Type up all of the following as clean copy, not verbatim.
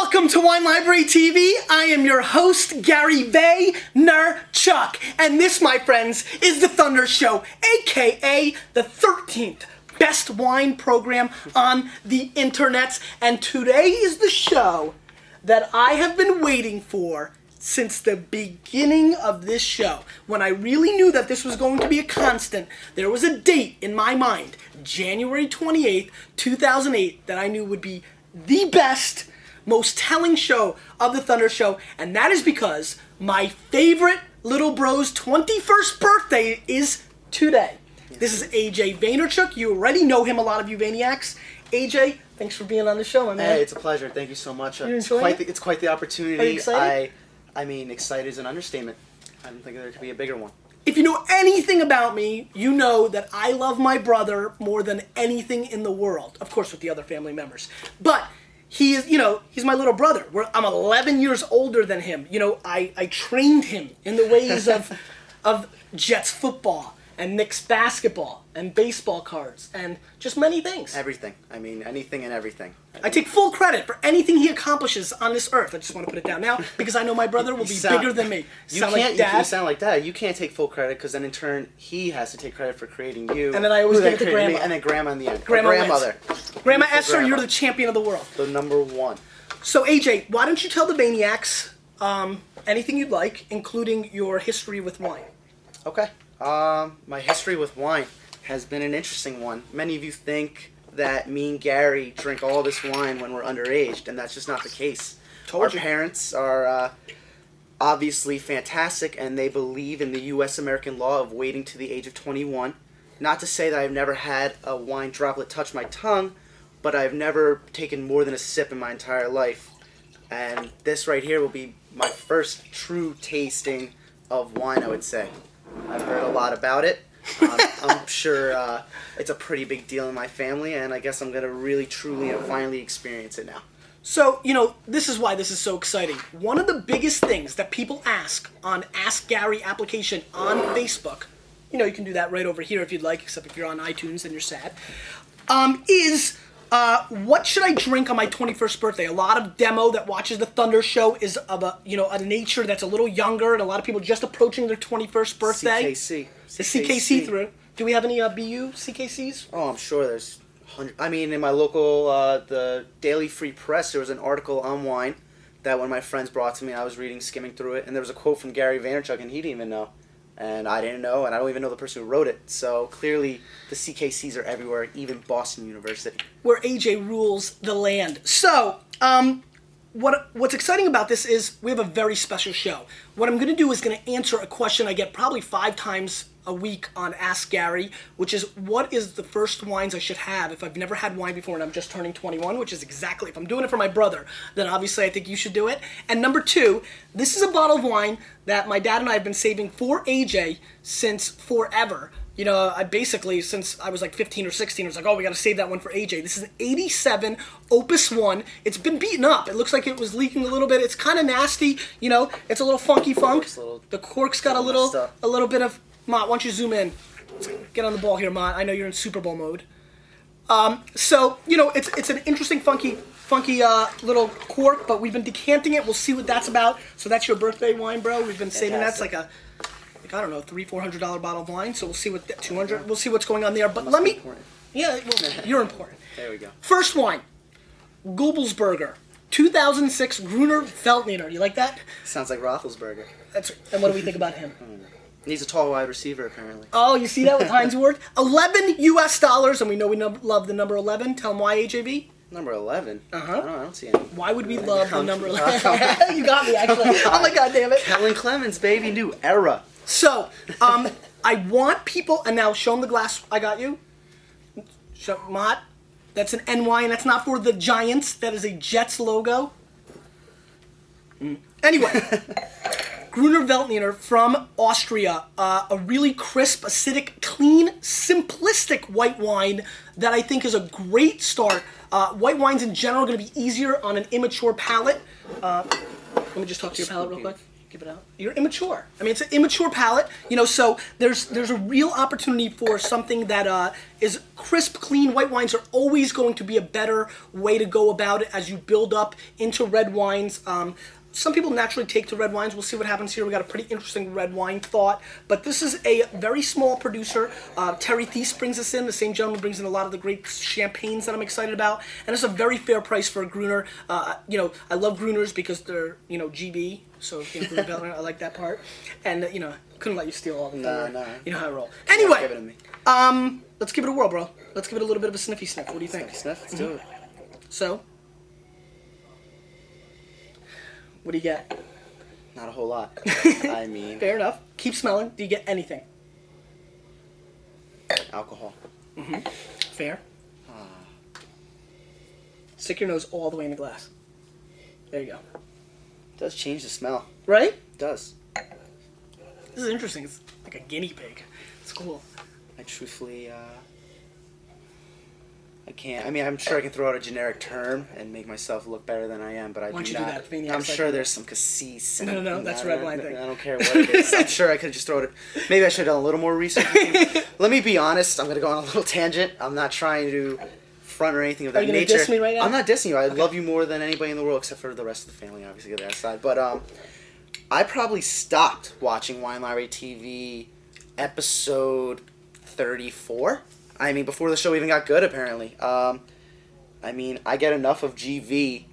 Welcome to Wine Library TV. I am your host, Gary Vaynerchuk. And this, my friends, is the Thunder Show, aka the 13th best wine program on the internet. And today is the show that I have been waiting for since the beginning of this show. When I really knew that this was going to be a constant, there was a date in my mind, January 28th, 2008, that I knew would be the best, most telling show of the Thunder Show, and that is because my favorite little bro's 21st birthday is today. This is AJ Vaynerchuk. You already know him, a lot of you Vayniacs. AJ, thanks for being on the show, my man. Hey, it's a pleasure. Thank you so much. You enjoying it? It's quite the opportunity. Are you excited? I mean, excited is an understatement. I don't think there could be a bigger one. If you know anything about me, you know that I love my brother more than anything in the world. Of course, with the other family members. But he is, he's my little brother. I'm 11 years older than him. I trained him in the ways of Jets football and Knicks basketball and baseball cards and just many things. Everything. I mean, anything and everything. I take full credit for anything he accomplishes on this earth. I just want to put it down now because I know my brother will be bigger than me. You sound like Dad. You can't take full credit because then in turn he has to take credit for creating you. And then I always give it to Grandma. And then Grandma in the end. Grandmother. Grandma Esther, Grandma. you're the champion of the world. The number one. So AJ, why don't you tell the Vayniacs anything you'd like, including your history with wine? Okay. My history with wine has been an interesting one. Many of you think that me and Gary drink all this wine when we're underage, and that's just not the case. Our parents are obviously fantastic, and they believe in the U.S. American law of waiting to the age of 21. Not to say that I've never had a wine droplet touch my tongue, but I've never taken more than a sip in my entire life. And this right here will be my first true tasting of wine, I would say. I've heard a lot about it. I'm sure it's a pretty big deal in my family, and I guess I'm going to really, truly, and finally experience it now. So, this is why this is so exciting. One of the biggest things that people ask on Ask Gary application on Facebook, you can do that right over here if you'd like, except if you're on iTunes and you're sad, is what should I drink on my 21st birthday? A lot of demo that watches the Thunder Show is of a nature that's a little younger, and a lot of people just approaching their 21st birthday. CKC. The CKC through. Do we have any BU CKCs? Oh, I'm sure there's hundreds. I mean, in my local, the Daily Free Press, there was an article on wine that one of my friends brought to me. I was reading, skimming through it, and there was a quote from Gary Vaynerchuk, and he didn't even know. And I didn't know, and I don't even know the person who wrote it. So clearly, the CKCs are everywhere, even Boston University. Where AJ rules the land. So, what's exciting about this is we have a very special show. What I'm going to do is going to answer a question I get probably 5 times a week on Ask Gary, which is what is the first wines I should have if I've never had wine before and I'm just turning 21, which is exactly, if I'm doing it for my brother, then obviously I think you should do it. And number 2, this is a bottle of wine that my dad and I have been saving for AJ since forever. I basically, since I was like 15 or 16, I was like, oh, we got to save that one for AJ. This is an 87 Opus 1. It's been beaten up. It looks like it was leaking a little bit. It's kind of nasty. It's a little funky funk. The cork's got a little bit of... Mott, why don't you zoom in? Let's get on the ball here, Mott. I know you're in Super Bowl mode. So, it's an interesting, funky little cork, but we've been decanting it. We'll see what that's about. So that's your birthday wine, bro. We've been saving that. It's like I don't know, $300-$400 bottle of wine. So we'll see what $200. We'll see what's going on there. But let me. Important. Yeah, well, you're important. There we go. First wine, Goebbelsberger, 2006 Gruner Veltliner. You like that? Sounds like Roethlisberger. And what do we think about him? He's a tall wide receiver, apparently. Oh, you see that with Heinz Ward? $11 US, and we know we love the number 11. Tell them why, AJV. Number 11? Uh-huh. I don't see any. Why would we love the number 11? You got me, actually. Oh, my God, damn it. Kellen Clemens, baby, new era. So, I want people, and now show them the glass I got you. Show Mott. That's an NY, and that's not for the Giants. That is a Jets logo. Anyway. Gruner Veltliner from Austria, a really crisp, acidic, clean, simplistic white wine that I think is a great start. White wines in general are going to be easier on an immature palate. Let me just talk to your palate real quick. Give it out. You're immature. I mean, it's an immature palate, so there's a real opportunity for something that is crisp, clean. White wines are always going to be a better way to go about it as you build up into red wines. Some people naturally take to red wines. We'll see what happens here. We got a pretty interesting red wine thought. But this is a very small producer. Terry Thies brings us in. The same gentleman brings in a lot of the great champagnes that I'm excited about. And it's a very fair price for a Gruner. I love Gruners because they're, GB. So, Gruner Veltliner, I like that part. And, couldn't let you steal all the thunder. No. You know how I roll. Anyway, Give it to me. let's give it a whirl, bro. Let's give it a little bit of a sniffy sniff. What do you think? Sniff? Let's do it. So, what do you get? Not a whole lot. I mean... Fair enough. Keep smelling. Do you get anything? Alcohol. Mm-hmm. Fair. Stick your nose all the way in the glass. There you go. It does change the smell. Right? It does. This is interesting. It's like a guinea pig. It's cool. I truthfully... I can't. I mean, I'm sure I can throw out a generic term and make myself look better than I am, but I Why don't do you not. do that? Maniac I'm second. sure there's some cassis. No, that's a red wine thing. I don't care what it is. I'm sure I could just throw it. Maybe I should have done a little more research. Let me be honest. I'm going to go on a little tangent. I'm not trying to front or anything of that Are you gonna nature. diss me right now? I'm not dissing you. I love you more than anybody in the world, except for the rest of the family, obviously, on the other side. But I probably stopped watching Wine Library TV episode 34. I mean, before the show even got good, apparently. I mean, I get enough of GV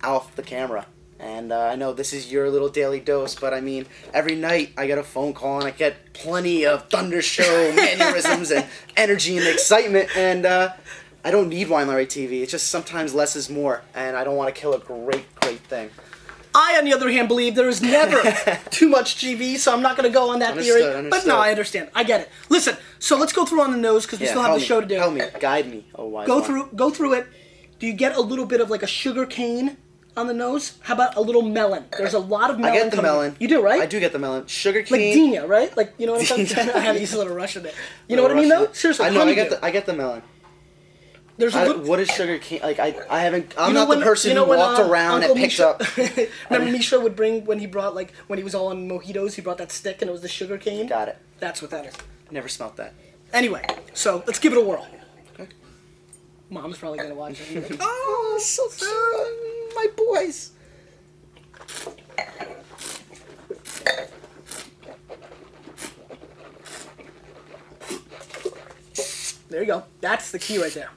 off the camera. And I know this is your little daily dose, but I mean, every night I get a phone call and I get plenty of Thunder Show mannerisms and energy and excitement. And I don't need Wine Library TV. It's just sometimes less is more. And I don't want to kill a great thing. I, on the other hand, believe there is never too much GV, so I'm not going to go on that theory. Understood. But no, I understand. I get it. Listen, so let's go through on the nose because we still have the show to do. Help me. Guide me. Oh, wise Go one. through it. Do you get a little bit of like a sugar cane on the nose? How about a little melon? There's a lot of melon. I get the coming. melon. You do, right? I do get the melon. Sugar Like cane. Dina, right? Like, you know what I'm saying? I had to use a little Russian there. You know what I mean, though? Seriously, I know. honeydew. I get the melon. There's a little... What is sugar cane? Like I haven't. I'm You know not when- the person you know who when, walked around Uncle and picked Misha, up. Remember Misha would bring when he brought when he was all on mojitos, he brought that stick and it was the sugar cane. Got it. That's what that is. Never smelt that. Anyway, so let's give it a whirl. Okay. Mom's probably gonna watch it. And be like, Oh, so my boys. there you go. That's the key right there.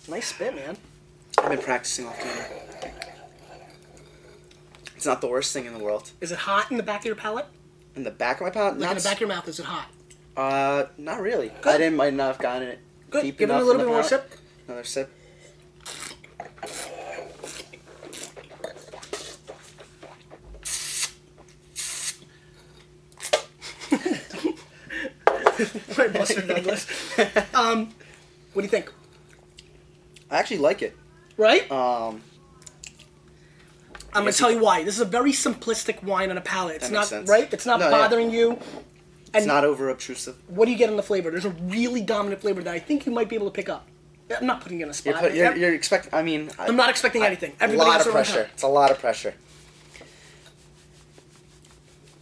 Nice spit, man. I've been practicing off camera. It's not the worst thing in the world. Is it hot in the back of your palate? In the back of my palate, Like in the back of your mouth, is it hot? not really. Good. I might not have gotten it Good. deep Give it enough. a little in bit the more palate. sip. Another sip. Right, Buster Douglas. What do you think? I actually like it. Right? Um, I'm going to tell you why. This is a very simplistic wine on a palate. It's That not, makes sense. right? It's not No, yeah. bothering you. it's And not over obtrusive. what do you get in the flavor? There's a really dominant flavor that I think you might be able to pick up. I'm not putting you in a spot. You're expecting. I mean, I'm not expecting anything. A Everybody lot has of their own pressure. time. It's a lot of pressure.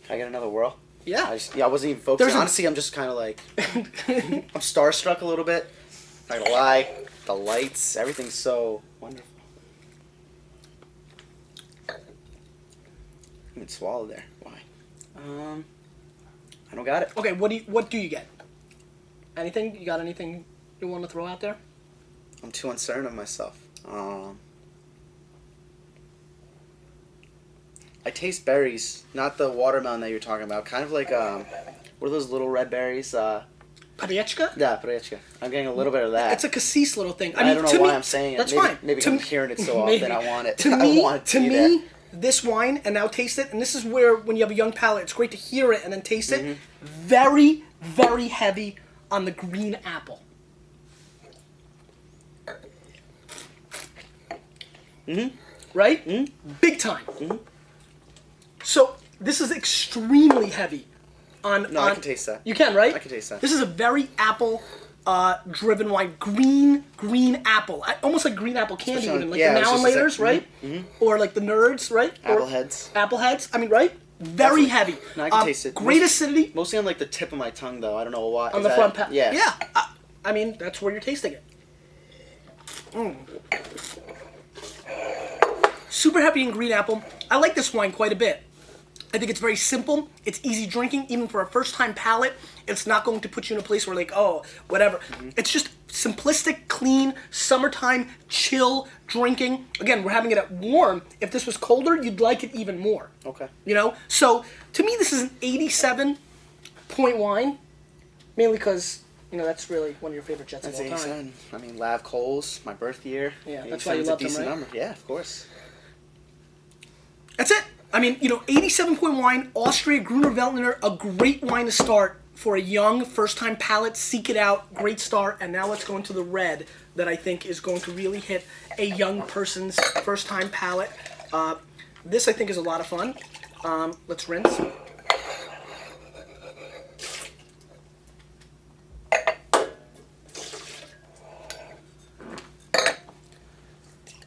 Can I get another whirl? Yeah. I wasn't even focusing. There's a- Honestly, I'm just kind of like, I'm starstruck a little bit. Not gonna lie, the lights, everything's so wonderful. Even swallowed there. Why? I don't got it. Okay, what do you get? Anything? You got anything you want to throw out there? I'm too uncertain of myself. I taste berries, not the watermelon that you're talking about. Kind of like what are those little red berries? Pariechka? Yeah, Prechka. I'm getting a little bit of that. It's a cassis little thing. I mean, don't know to why me, I'm saying it. That's maybe, fine. Maybe To I'm me- hearing it so maybe. often. I want it. To I me, want to be me, that. this wine, and now taste it, and this is where, when you have a young palate, it's great to hear it and then taste it. Mm-hmm. Very, very heavy on the green apple. Mm-hmm. Right? Mm-hmm. Big time. Mm-hmm. So, this is extremely heavy on... No, I can taste that. You can, right? I can taste that. This is a very apple, driven wine. Green apple. Almost like green apple candy, Especially even. Like yeah, the it was now and just laters, like, right? Or like the nerds, right? Appleheads. Appleheads. I mean, right? Very heavy. No, I can taste it. Great acidity. Mostly on like the tip of my tongue, though. I don't know why. On the front palate. Yeah. Yeah. I mean, that's where you're tasting it. Super heavy in green apple. I like this wine quite a bit. I think it's very simple. It's easy drinking, even for a first-time palate. It's not going to put you in a place where like, oh, whatever. It's just simplistic, clean, summertime, chill drinking. Again, we're having it at warm. If this was colder, you'd like it even more. Okay. You know? So, to me, this is an 87-point wine. Mainly because, you know, that's really one of your favorite Jets of all time. 87. I mean, Lav Coles, my birth year. Yeah, that's why you love them, right? Number. Yeah, of course. That's it. I mean, you know, 87-point wine, Austria, Gruner Veltliner, a great wine to start for a young, first-time palate. Seek it out. Great start. And now let's go into the red that I think is going to really hit a young person's first-time palate. This, I think, is a lot of fun. Let's rinse.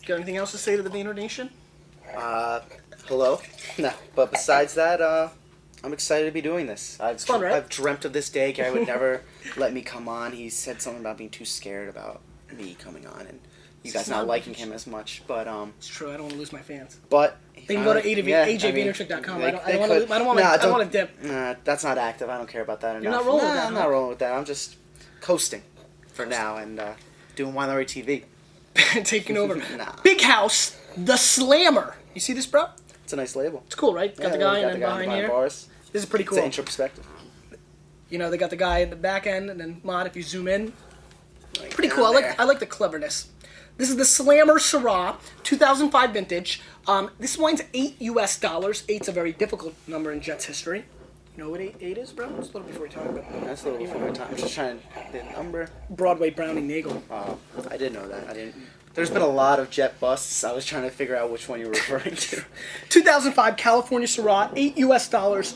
Got anything else to say to the Vayner Nation? Hello? No. But besides that, I'm excited to be doing this. It's fun, right? I've dreamt of this day. Gary would never let me come on. He said something about being too scared about me coming on and you guys not liking him as much. But it's true. I don't want to lose my fans. But they can go to ajvaynerchuk.com. I don't want to dip. Nah, that's not active. I don't care about that enough. You're not rolling with that. I'm not rolling with that. I'm just coasting for now and doing Winery TV. Taking over. Nah. Big House, the Slammer. You see this, bro? It's a nice label. It's cool, right? Got the guy and then behind here. Bars. This is pretty cool. It's an intro perspective. You know, they got the guy in the back end, and then Mod, if you zoom in. Right pretty cool. I like the cleverness. This is the Slammer Syrah, 2005 vintage. This wine's $8 US. 8's a very difficult number in Jets history. You know what 8 is, bro? It's a little before your time, but That's a little before my time. I'm just trying the number. Broadway Browning Nagel. I did know that. I didn't. There's been a lot of Jet busts. I was trying to figure out which one you were referring to. 2005 California Syrah, $8 US.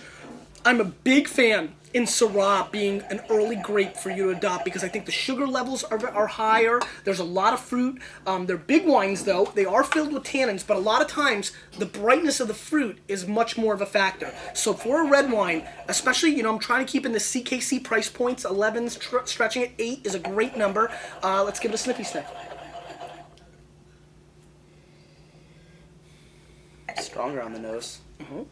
I'm a big fan in Syrah being an early grape for you to adopt because I think the sugar levels are higher. There's a lot of fruit. They're big wines, though. They are filled with tannins, but a lot of times the brightness of the fruit is much more of a factor. So for a red wine, especially, you know, I'm trying to keep in the CKC price points. 11's stretching it. 8 is a great number. Let's give it a sniffy sniff. Stronger on the nose. Mm-hmm.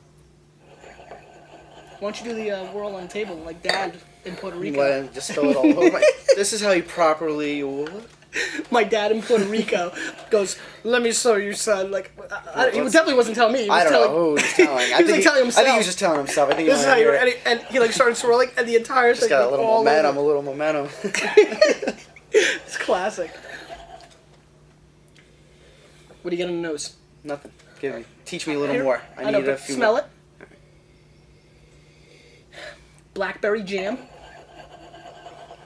Why don't you do the whirl on the table like Dad in Puerto Rico? Well, just spill it all over. This is how you properly. My dad in Puerto Rico goes, "Let me show you, son." Like, he definitely wasn't telling me. He was I don't know who he was telling. He was like telling himself. I think he was just telling himself. I think this is how you. And he like started swirling, and the entire just thing got a little momentum. over. A little momentum. It's classic. What do you get on the nose? Nothing. Teach me a little more. I know, but smell it. Blackberry jam.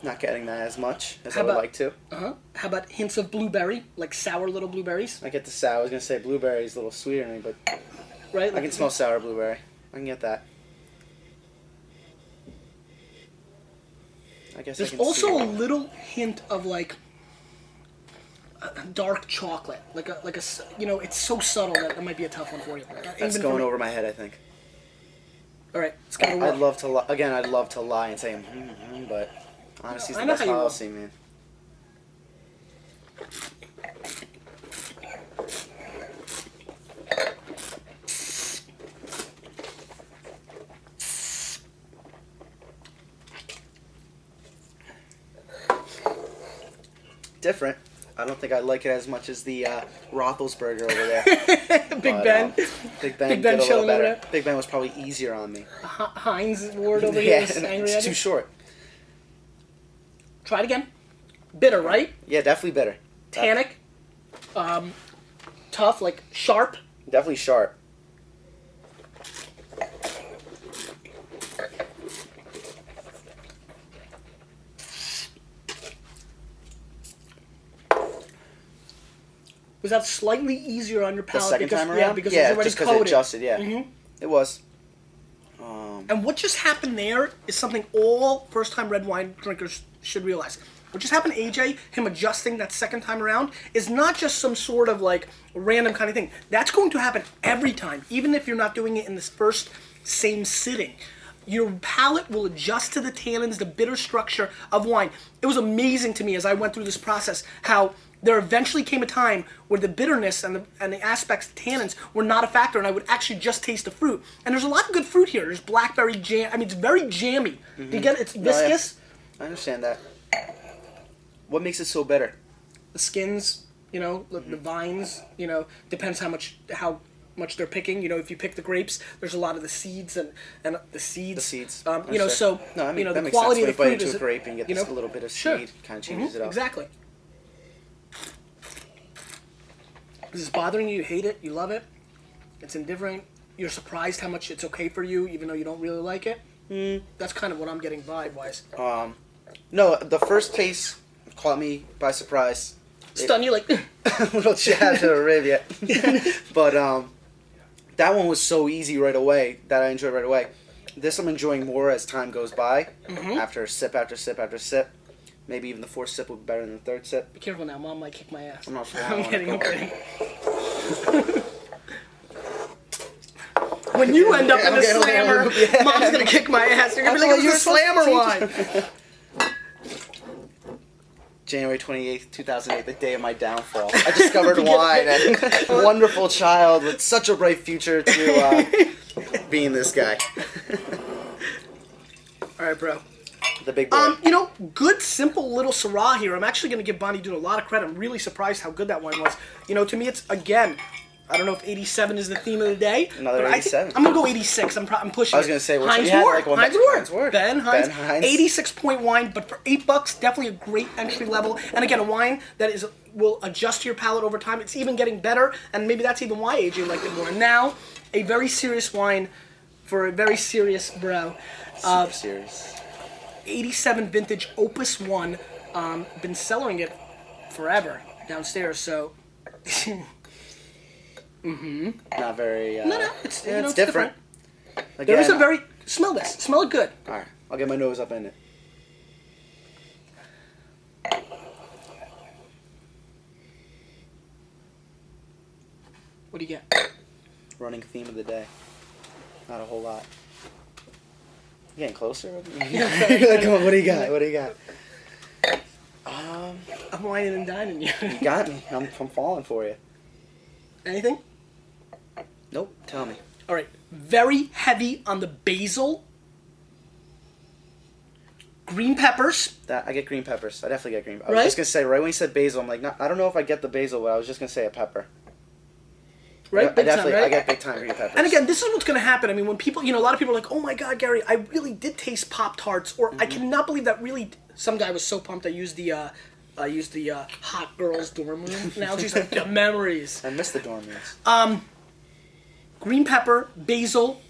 Not getting that as much as I would like to. How about hints of blueberry, like sour little blueberries? I get the sour. I was gonna say blueberry is a little sweeter than me, but right. I can smell sour blueberry. I can get that. I guess there's also a little hint of like dark chocolate, like a you know, it's so subtle that might be a tough one for you. That's going over my head, I think. All right, let's go. I'd love to I'd love to lie and say but honestly, it's the best policy, man. Different. I don't think I like it as much as the Roethlisberger over there. Big Ben. Big Ben did a little better. Big Ben was probably easier on me. Heinz Ward over here is angry at it's too short. Try it again. Bitter, right? Yeah, definitely bitter. Tannic. Tough, like sharp. Definitely sharp. Was that slightly easier on your palate? The second time around? Yeah, because it's already just because coated. it adjusted, yeah. Mm-hmm. It was. And what just happened there is something all first-time red wine drinkers should realize. what just happened to AJ, him adjusting that second time around, is not just some sort of like random kind of thing. That's going to happen every time, even if you're not doing it in this first same sitting. Your palate will adjust to the tannins, the bitter structure of wine. It was amazing to me as I went through this process how there eventually came a time where the bitterness and the aspects, tannins, were not a factor, and I would actually just taste the fruit. And there's a lot of good fruit here. There's blackberry jam. I mean, it's very jammy. Do you get it? It's viscous. I understand that. What makes it so bitter? The skins, the vines, depends how much they're picking. If you pick the grapes, there's a lot of the seeds and the seeds. The seeds. So that the makes quality sense. of the When fruit you bite into is a grape and you get a little bit of seed, kind of changes it up. Exactly. Is this bothering you? You hate it? You love it? It's indifferent? You're surprised how much it's okay for you, even though you don't really like it? That's kind of what I'm getting vibe-wise. No, the first taste caught me by surprise. Stun you like... A little jab to the rib, yeah. But that one was so easy right away that I enjoyed right away. This I'm enjoying more as time goes by. After sip after sip after sip. Maybe even the fourth sip will be better than the third sip. Be careful now, Mom might kick my ass. I'm not sure. I'm kidding. When you end up in the slammer, Mom's going to kick my ass. You're going to be like, you're a slammer wine. January 28th, 2008, the day of my downfall. I discovered wine and a wonderful child with such a bright future to being this guy. All right, bro. The big boy. Good, simple little Syrah here. I'm actually going to give Bonnie Doon a lot of credit. I'm really surprised how good that wine was. To me, it's, again, I don't know if 87 is the theme of the day. Another 87. I'm going to go 86. I'm pushing it. I was going to say, Heinz Ward. Ben Heinz. 86-point wine, but for $8, definitely a great entry level. And again, a wine that will adjust to your palate over time. It's even getting better, and maybe that's even why AJ liked it more. And now, a very serious wine for a very serious bro. Super serious. 87 vintage Opus 1. Been cellaring it forever downstairs, so... Not very... No, it's different. Again, there is a very... Smell this. Smell it good. Alright, I'll get my nose up in it. What do you get? Running theme of the day. Not a whole lot. You getting closer? Come on, what do you got? What do you got? I'm whining and dining you. You got me. I'm falling for you. Anything? Nope. Tell me. All right. Very heavy on the basil. Green peppers. I get green peppers. I definitely get green peppers. I Right? was just going to say, right when you said basil, I'm like, I don't know if I get the basil, but I was just going to say a pepper. Right? Big time, right? I get big time green peppers. And again, this is what's going to happen. I mean, when people, a lot of people are like, oh my God, Gary, I really did taste Pop-Tarts. Or I cannot believe that really, some guy was so pumped I used the hot girls dorm room analogy. Like, the memories. I miss the dorm rooms. Green pepper, basil,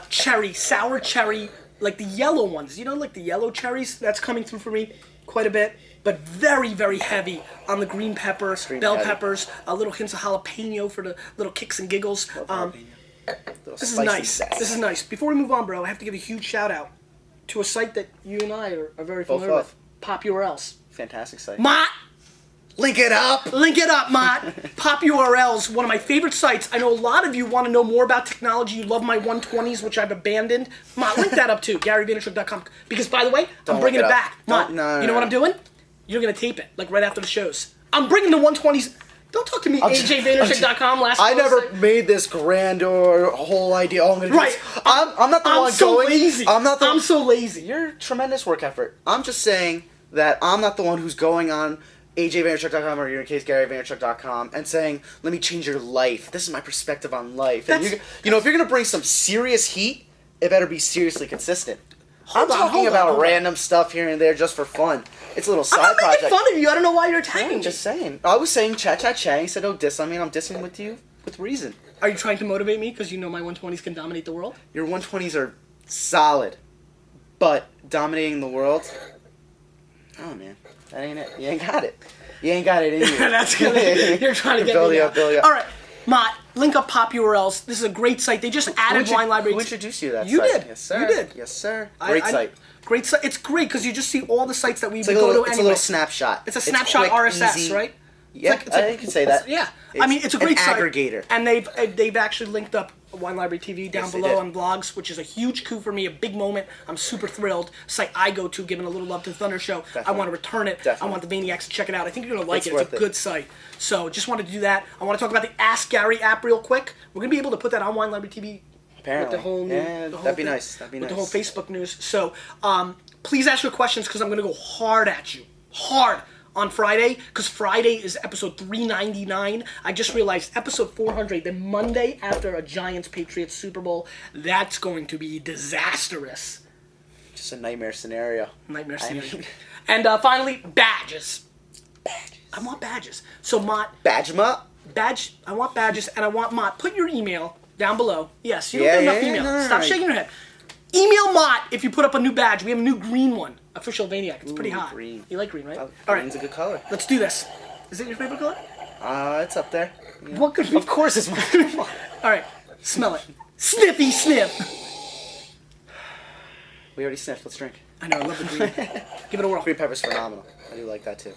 cherry, sour cherry, like the yellow ones. Like the yellow cherries? That's coming through for me quite a bit. But very, very heavy on the green pepper, bell peppers, little hints of jalapeno for the little kicks and giggles. This is nice. This is nice. Before we move on, bro, I have to give a huge shout out to a site that you and I are very familiar with. Pop URLs. Fantastic site. Mott! Link it up! Link it up, Mott! Pop URLs, one of my favorite sites. I know a lot of you want to know more about technology. You love my 120s, which I've abandoned. Mott, link that up too, GaryVaynerchuk.com. Because, by the way, I'm bringing it back. Mott, you know what I'm doing? You're going to tape it, like right after the shows. I'm bringing the 120s. Don't talk to me, AJVaynerchuk.com last I never made this grand or whole idea. Oh, I'm going to do this. I'm not the one going. Lazy. I'm so lazy. You're tremendous work effort. I'm just saying that I'm not the one who's going on AJVaynerchuk.com or in your case GaryVaynerchuk.com and saying, let me change your life. This is my perspective on life. And if you're going to bring some serious heat, it better be seriously consistent. I'm talking about random stuff here and there just for fun. It's a little side project. I'm not making fun of you. I don't know why you're attacking me. Just saying. I was saying chat. He said, oh, diss. I mean, I'm dissing with you with reason. Are you trying to motivate me because you know my 120s can dominate the world? Your 120s are solid, but dominating the world? Oh, man. That ain't it. You ain't got it. You ain't got it in you. That's good. You're trying to get me up. All right. Mott, link up Pop URLs. This is a great site. They just added Wine Library. Who introduced you to that site? You did. Yes, sir. You did. Yes, sir. Great site. Great site. It's great because you just see all the sites that we would It's go to a anyway. little snapshot. It's a snapshot quick, RSS, easy. right? Yeah, I can say that. Yeah, I mean, it's a great site. aggregator. And they've actually linked up Wine Library TV down Yes, they below did. on blogs, which is a huge coup for me, a big moment. I'm super thrilled. Site I go to, giving a little love to the Thunder Show. I Definitely. want to return it. Definitely. I want the Vaynerchuks to check it out. I think you're going to like It's it. It's worth a it. good site. So just wanted to do that. I want to talk about the Ask Gary app real quick. We're going to be able to put that on Wine Library TV. Apparently. With the whole new, Yeah, the whole that'd be thing, nice. That'd be with nice. the whole Facebook news. So please ask your questions because I'm going to go hard at you. Hard. On Friday, because Friday is episode 399. I just realized episode 400, the Monday after a Giants-Patriots Super Bowl, that's going to be disastrous. Just a nightmare scenario. Nightmare scenario. And finally, badges. Badges. I want badges. So, Mott, Badge 'em up. I want badges, and I want Mott. Put your email down below. Yes, you don't Yeah, get enough yeah, email. no, Stop no. shaking your head. Email Mott if you put up a new badge. We have a new green one. Official Vaynerchuk. It's pretty hot. Green. You like green, right? Oh, All right, green's a good color. let's do this. Is it your favorite color? It's up there. Yeah. What could be? Of course it's my All right, smell it. Sniffy sniff. We already sniffed. Let's drink. I know, I love the green. Give it a whirl. Green pepper's phenomenal. I do like that too.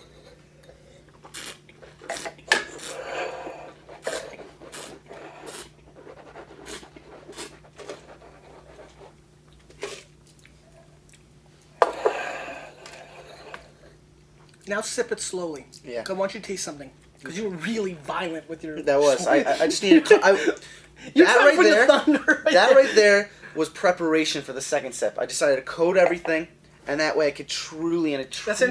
Now sip it slowly. Yeah. 'Cause I want you to taste something. Because you were really violent with your. That was. I just needed. You're That trying right to bring there. the thunder right That there. right there was preparation for the second sip. I decided to coat everything, and that way I could truly get That's this a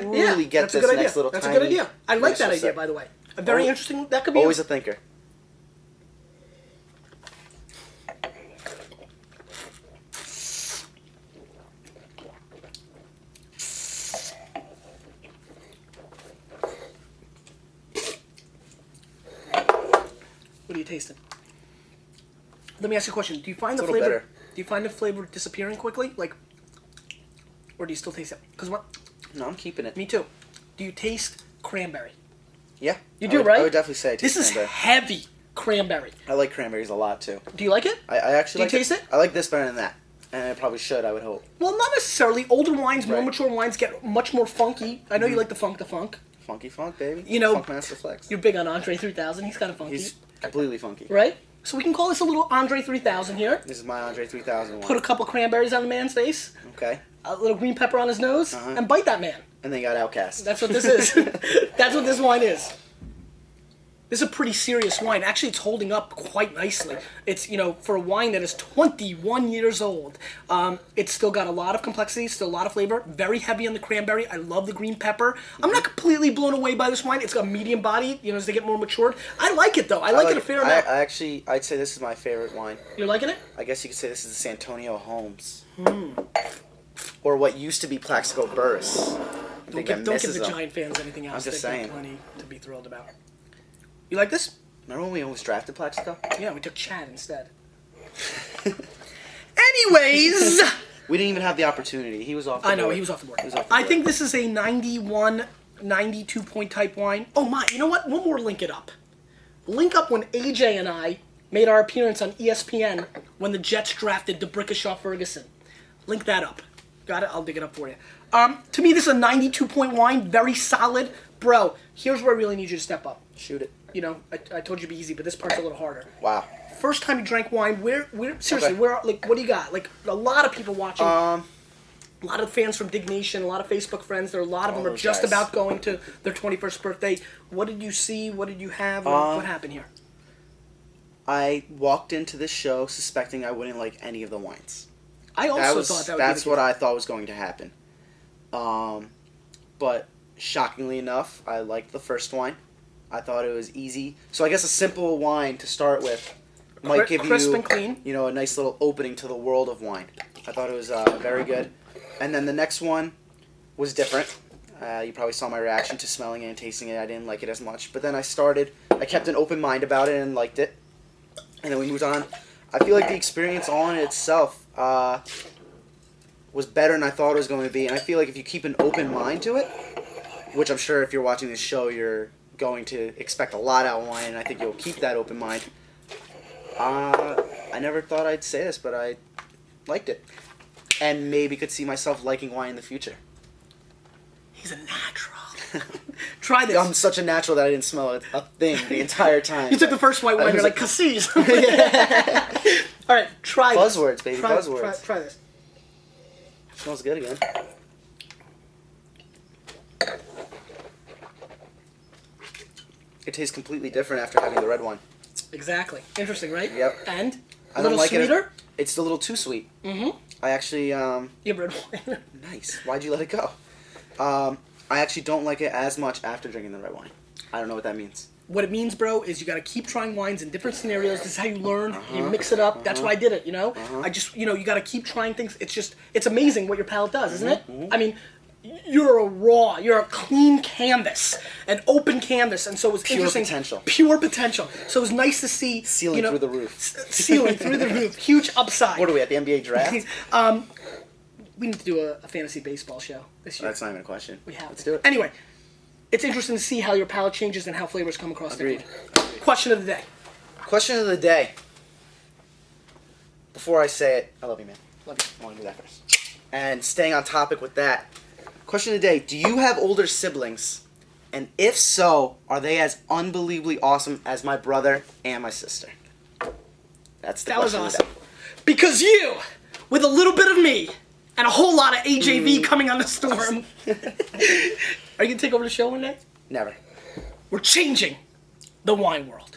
good idea. next little That's tiny. a good idea. I like that initial idea, sip. by the way. A very Always- interesting. That could be Always a thinker. What are you tasting? Let me ask you a question. Do you find It's the a little flavor? bitter. Do you find the flavor disappearing quickly, like, or do you still taste it? Because what? No, I'm keeping it. Me too. Do you taste cranberry? Yeah. You I do, would- right? I would definitely say I taste This is cranberry. heavy cranberry. I like cranberries a lot too. Do you like it? I actually Do you like taste it? I like this better than that, and I probably should. I would hope. Well, not necessarily. Older wines, more Right. mature wines get much more funky. I know you like the funk. Funky funk, baby. You know, Funk Master Flex. You're big on Andre 3000. He's kind of funky, He's completely funky. right? So we can call this a little Andre 3000 here. This is my Andre 3000 one. Put a couple cranberries on the man's face, Okay. a little green pepper on his nose, Uh-huh. and bite that man. And they got Outcast. That's what this is. That's what this wine is. This is a pretty serious wine. Actually, it's holding up quite nicely. It's, for a wine that is 21 years old, it's still got a lot of complexity, still a lot of flavor, very heavy on the cranberry. I love the green pepper. I'm not completely blown away by this wine. It's got medium body, as they get more matured. I like it, though. I like it a fair amount. I'd say this is my favorite wine. You're liking it? I guess you could say this is the Santonio Holmes. Hmm. Or what used to be Plaxico Burris. I think I Don't give misses the them. Giant fans anything else. I'm just They've got saying. plenty to be thrilled about. You like this? Remember when we almost drafted Plaxico? Yeah, we took Chad instead. Anyways, We didn't even have the opportunity. He was off the I know board. he was off the board. He was off the I board. think this is a 91, 92 point type wine. Oh my! You know what? One more link it up. Link up when AJ and I made our appearance on ESPN when the Jets drafted DeBrickashaw Ferguson. Link that up. Got it? I'll dig it up for you. To me, this is a 92 point wine. Very solid. Bro, here's where I really need you to step up. Shoot it. I told you it'd be easy, but this part's a little harder. Wow. First time you drank wine, where seriously, Okay. what do you got? Like, a lot of people watching, a Um, lot of fans from Dig Nation, a lot of Facebook friends, a lot of them All are those just guys. about going to their 21st birthday. What did you see? What did you have? What happened here? I walked into this show suspecting I wouldn't like any of the wines. I also thought that would That's be what I thought was going to happen. But shockingly enough, I liked the first wine. I thought it was easy. So I guess a simple wine to start with might give crisp you, and clean. a nice little opening to the world of wine. I thought it was very good. And then the next one was different. You probably saw my reaction to smelling it and tasting it. I didn't like it as much. But then I kept an open mind about it and liked it. And then we moved on. I feel like the experience all in itself was better than I thought it was going to be. And I feel like if you keep an open mind to it, which I'm sure if you're watching this show, you're going to expect a lot out of wine, and I think you'll keep that open mind. I never thought I'd say this, but I liked it. and maybe could see myself liking wine in the future. He's a natural. Try this. I'm such a natural that I didn't smell a thing the entire time. You took the first white wine, you're like, Cassis. All right, try this. Buzzwords, baby, buzzwords. Try this. Smells good again. It tastes completely different after having the red wine. Exactly. Interesting, right? Yep. And I a don't little like sweeter? It's a little too sweet. Mm-hmm. I actually, You have red wine. Nice. Why'd you let it go? I actually don't like it as much after drinking the red wine. I don't know what that means. What it means, bro, is you got to keep trying wines in different scenarios. This is how you learn. You mix it up. That's why I did it, you know? I just, you got to keep trying things. It's amazing what your palate does, isn't it? I mean, you're a clean canvas, an open canvas, and so it was interesting. Potential. Pure potential. So it was nice to see. Ceiling through the roof. Ceiling through the roof. Huge upside. What are we at, the NBA draft? We need to do a fantasy baseball show this year. That's not even a question. We have Let's to. do it. Anyway, it's interesting to see how your palate changes and how flavors come across. Agreed. Differently. Question of the day. Question of the day. Before I say it, I love you, man. Love I want to do that first. And staying on topic with that. Question of the day. Do you have older siblings? And if so, are they as unbelievably awesome as my brother and my sister? That's the That was question awesome. of the day. Because you, with a little bit of me, and a whole lot of AJV coming on the storm. Are you going to take over the show one day? Never. We're changing the wine world.